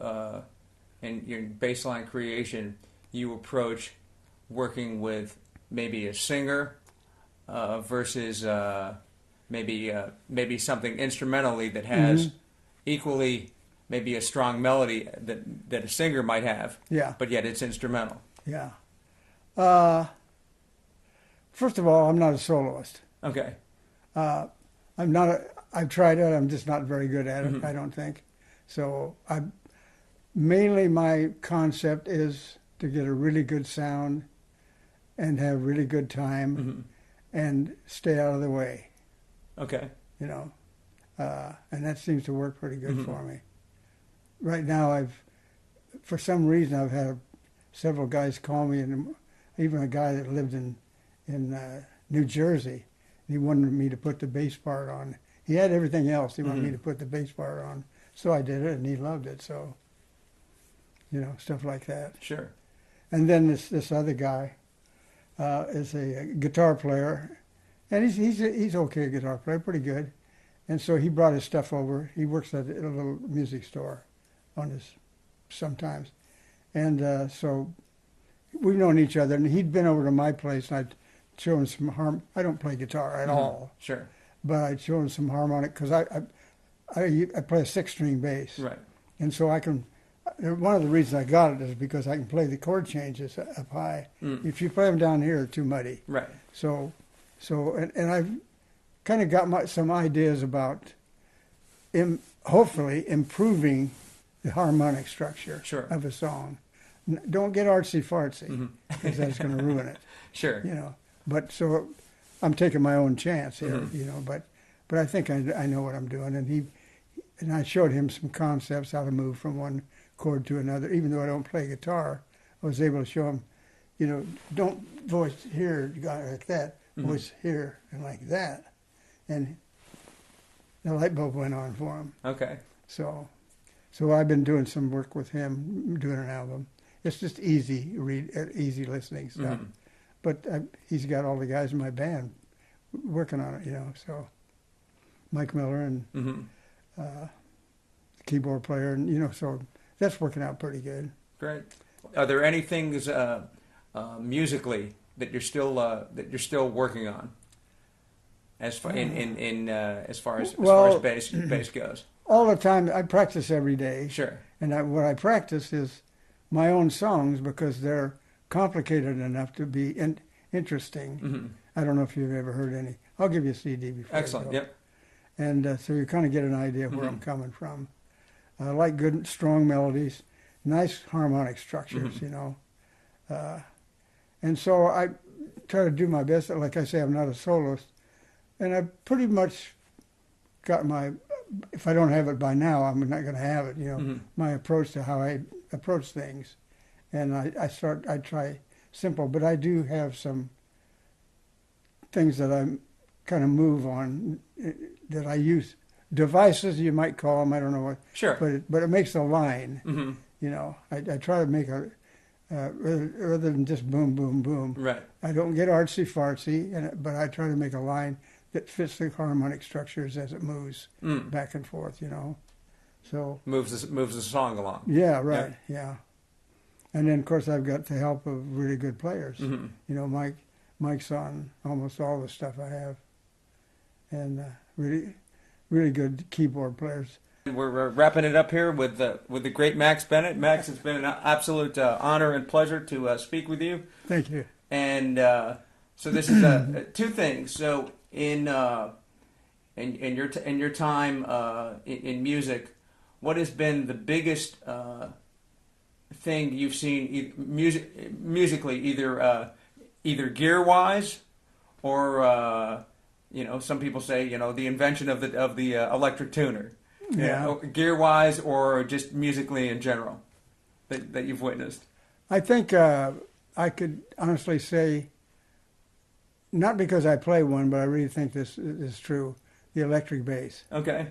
in your baseline creation, you approach working with maybe a singer versus maybe something instrumentally that has equally maybe a strong melody that a singer might have, but yet it's instrumental? Yeah. First of all, I'm not a soloist. Okay. I'm not. I've tried it. I'm just not very good at it. I don't think. So mainly my concept is to get a really good sound, and have really good time, and stay out of the way. Okay. And that seems to work pretty good for me. Right now, for some reason, I've had several guys call me, and even a guy that lived in New Jersey. He wanted me to put the bass part on. He had everything else. He wanted me to put the bass part on. So I did it, and he loved it. So, stuff like that. Sure. And then this other guy is a guitar player, and he's okay guitar player, pretty good. And so he brought his stuff over. He works at a little music store sometimes. And so we've known each other, and he'd been over to my place, and I'd show him some I don't play guitar at all. Sure. But I'd show him some harmonic, because I play a 6-string bass. Right. And so I can, one of the reasons I got it is because I can play the chord changes up high. If you play them down here, they're too muddy. Right. So and I've kind of got some ideas about hopefully improving the harmonic structure of a song. Don't get artsy-fartsy, because that's going to ruin it. Sure. But so I'm taking my own chance here, but I think I know what I'm doing. And I showed him some concepts, how to move from one chord to another. Even though I don't play guitar, I was able to show him, don't voice here like that, voice here and like that. And the light bulb went on for him. Okay. So I've been doing some work with him, doing an album. It's just easy listening stuff. But he's got all the guys in my band working on it, so Mike Miller and the keyboard player, and so that's working out pretty good. Great. Are there any things musically that you're still working on, as far as far as bass goes? All the time. I practice every day. Sure. And what I practice is my own songs, because they're complicated enough to be interesting. I don't know if you've ever heard any. I'll give you a CD before. Excellent. Yep. And so you kind of get an idea of where I'm coming from. I like good, strong melodies, nice harmonic structures, and so I try to do my best. Like I say, I'm not a soloist, and I pretty much got if I don't have it by now, I'm not going to have it, my approach to how I approach things. And I try simple, but I do have some things that I kind of move on, that I use. Devices, you might call them, I don't know what. Sure. But it makes a line, I try to make rather than just boom, boom, boom. Right. I don't get artsy-fartsy, but I try to make a line that fits the harmonic structures as it moves back and forth, So moves the song along. Yeah, right. Yeah. And then, of course, I've got the help of really good players. Mike's on almost all the stuff I have, and really, really good keyboard players. We're wrapping it up here with the great Max Bennett. Max, it's been an absolute honor and pleasure to speak with you. Thank you. And so this is two things. So in your time in music, what has been the biggest thing you've seen musically, either gear wise, or some people say the invention of the electric tuner, gear wise, or just musically in general that you've witnessed? I think I could honestly say, not because I play one, but I really think this is true, the electric bass. Okay.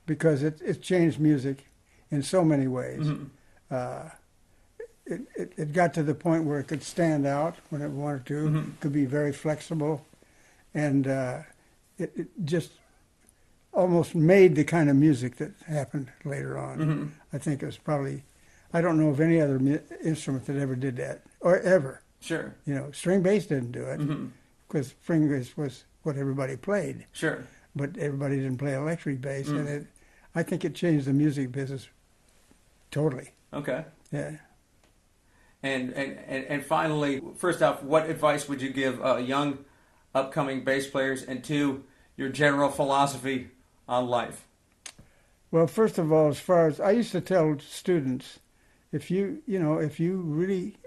Because it's changed music in so many ways. It got to the point where it could stand out when it wanted to, could be very flexible, and it just almost made the kind of music that happened later on. I think it was probably, I don't know of any other instrument that ever did that, or ever. Sure. String bass didn't do it, because string bass was what everybody played. Sure. But everybody didn't play electric bass, and I think it changed the music business totally. Okay. Yeah. And finally, first off, what advice would you give young, upcoming bass players, and two, your general philosophy on life? Well, first of all, as far as I used to tell students, if you really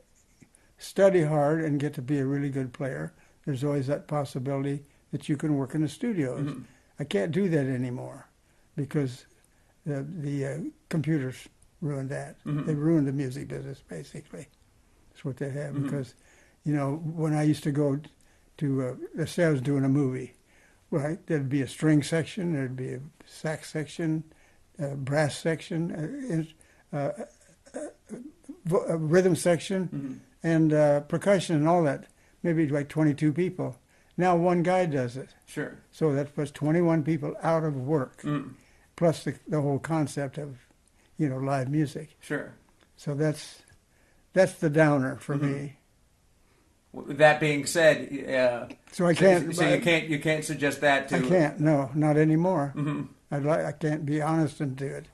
study hard and get to be a really good player, there's always that possibility that you can work in the studios. I can't do that anymore because the computers ruined that. They ruined the music business, basically. That's what they have. Because, when I used to go to, let's say I was doing a movie, right? There'd be a string section, there'd be a sax section, brass section, rhythm section, and percussion and all that. Maybe like 22 people. Now one guy does it. Sure. So that puts 21 people out of work, plus the whole concept of, live music. Sure. So that's the downer for me. With that being said, so I can't. So you can't suggest that to. I can't. No, not anymore. I can't be honest and do it.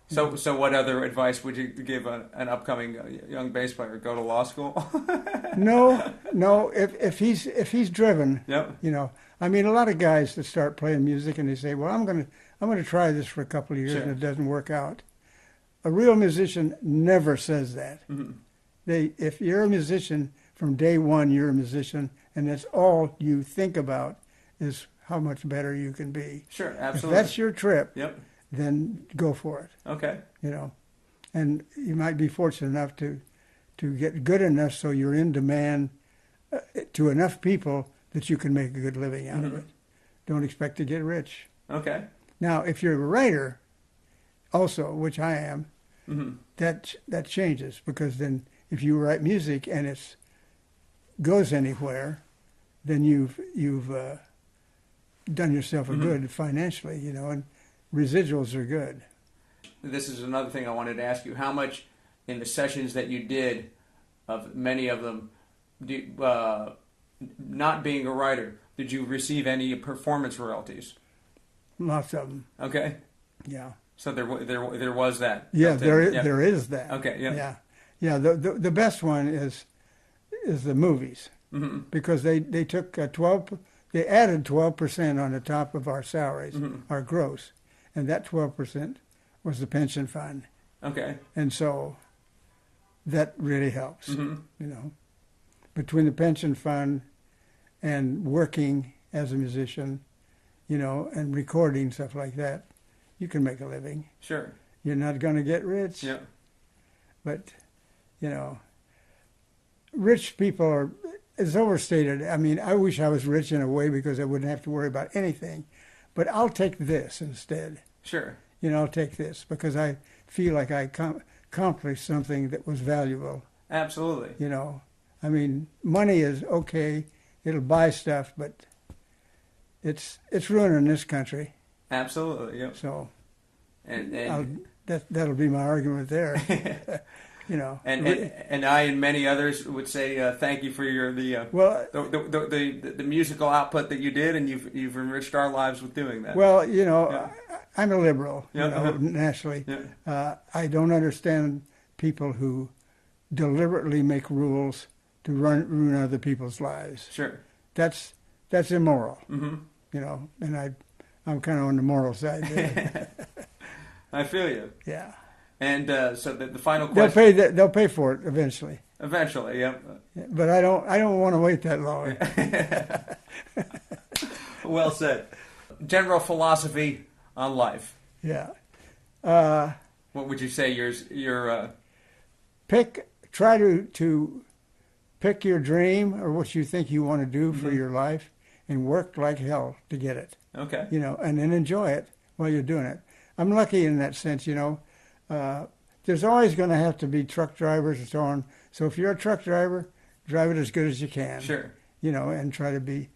So what other advice would you give an upcoming young bass player? Go to law school? No. If he's driven, Yep. I mean, a lot of guys that start playing music and they say, "Well, I'm gonna try this for a couple of years," and it doesn't work out. A real musician never says that. If you're a musician from day one, you're a musician, and that's all you think about is how much better you can be. Sure, absolutely. If that's your trip, yep, then go for it. Okay. And you might be fortunate enough to get good enough so you're in demand to enough people that you can make a good living out of it. Don't expect to get rich. Okay. Now, if you're a writer, also, which I am, that changes, because then if you write music and it goes anywhere, then you've done yourself a good financially, and residuals are good. This is another thing I wanted to ask you. How much in the sessions that you did, of many of them, not being a writer, did you receive any performance royalties? Lots of them. Okay. Yeah. So there was that. Yeah, there is that. Okay. Yeah. Yeah. The best one is the movies, because they took 12. They added 12% on the top of our salaries, our gross, and that 12% was the pension fund. Okay. And so that really helps. Between the pension fund and working as a musician, and recording stuff like that, you can make a living. Sure. You're not going to get rich. Yeah. But, rich people are, it's overstated. I mean, I wish I was rich in a way because I wouldn't have to worry about anything. But I'll take this instead. Sure. I'll take this because I feel like I accomplished something that was valuable. Absolutely. I mean, money is okay. It'll buy stuff, but it's ruining this country. Absolutely. Yep. So, and that'll be my argument there. And I and many others would say thank you for the musical output that you did, and you've enriched our lives with doing that. Well, I'm a liberal, nationally. Yeah. I don't understand people who deliberately make rules to ruin other people's lives. Sure. That's immoral. And I'm kind of on the moral side there. I feel you. Yeah. And so the final question. They'll pay for it eventually. Eventually, yeah. But I don't want to wait that long. Well said. General philosophy on life. Yeah. What would you say your try to pick your dream or what you think you want to do for your life and work like hell to get it. Okay. And then enjoy it while you're doing it. I'm lucky in that sense, There's always going to have to be truck drivers and so on. So if you're a truck driver, drive it as good as you can. Sure. And try to be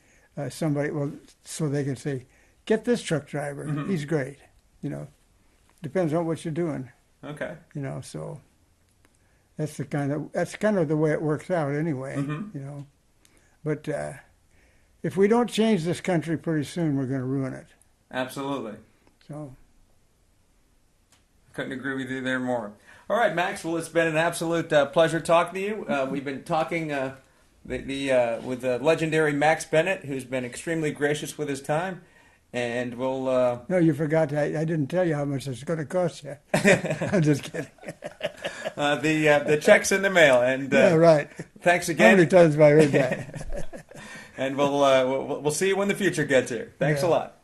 somebody, so they can say, get this truck driver. He's great. Depends on what you're doing. Okay. So that's kind of the way it works out anyway. But if we don't change this country pretty soon, we're going to ruin it. Absolutely. So. Couldn't agree with you there more. All right, Max. Well, it's been an absolute pleasure talking to you. We've been talking with the legendary Max Bennett, who's been extremely gracious with his time, and we'll. No, you forgot. I didn't tell you how much it's going to cost you. I'm just kidding. The check's in the mail, and yeah, right. Thanks again. How many times have I heard that? And we'll see you when the future gets here. Thanks a lot.